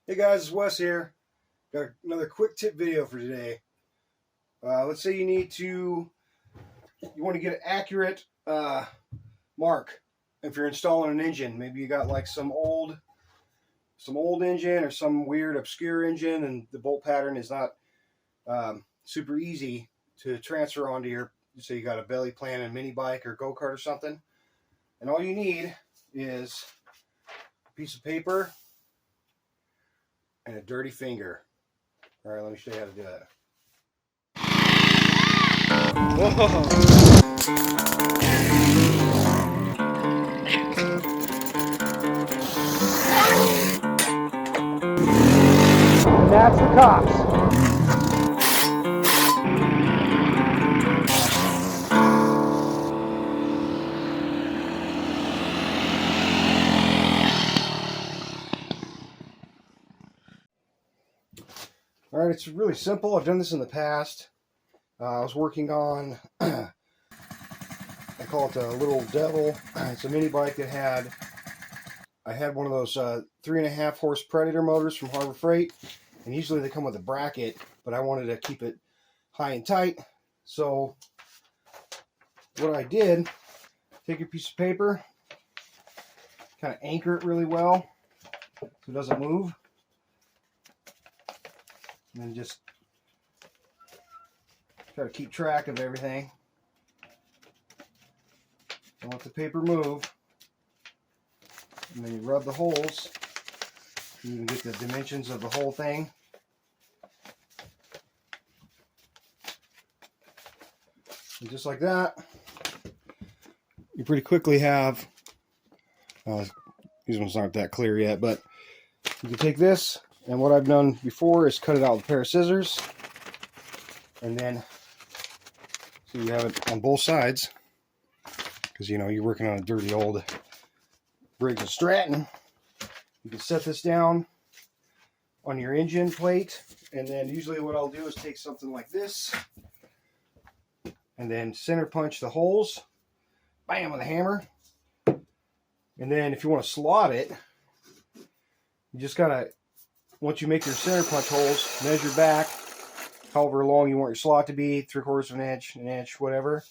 Hey guys, it's Wes here. Got another quick tip video for today. Let's say you want to get an accurate mark if you're installing an engine. Maybe you got like some old engine or some weird obscure engine, and the bolt pattern is not super easy to transfer onto your. So you got a belly plan and minibike or go-kart or something, and all you need is a piece of paper and a dirty finger. All right, let me show you how to do that. Whoa! That's the cops. All right, it's really simple. I've done this in the past. I was working on, I call it the Little Devil. It's a mini bike that I had one of those 3.5 horse Predator motors from Harbor Freight. And usually they come with a bracket, but I wanted to keep it high and tight. So what I did, take a piece of paper, kind of anchor it really well so it doesn't move. And then just try to keep track of everything. Don't let the paper move. And then you rub the holes. You can get the dimensions of the whole thing. And just like that, you pretty quickly have, these ones aren't that clear yet, but you can take this, and what I've done before is cut it out with a pair of scissors. And then, so you have it on both sides, because you know you're working on a dirty old Briggs & Stratton. You can set this down on your engine plate, and then usually what I'll do is take something like this and then center punch the holes, bam, with a hammer. And then if you want to slot it, you just gotta, once you make your center punch holes, measure back however long you want your slot to be, 3/4 of an inch, whatever.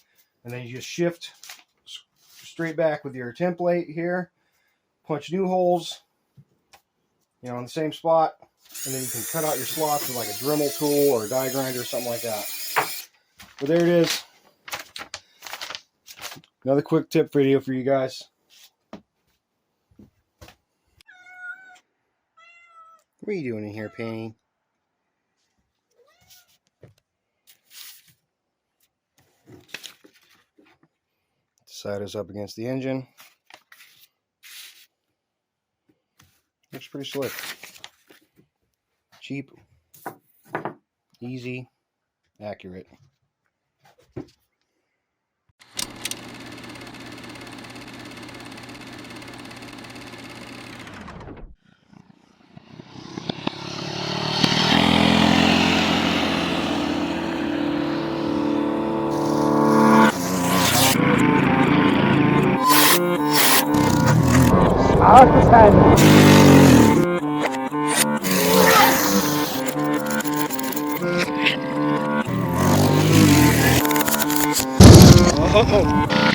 And then you just shift straight back with your template here, punch new holes, you know, in the same spot, and then you can cut out your slots with like a Dremel tool or a die grinder or something like that. But there it is. Another quick tip video for you guys. What are you doing in here, Penny? The side is up against the engine. Looks pretty slick. Cheap, easy, accurate. Oh.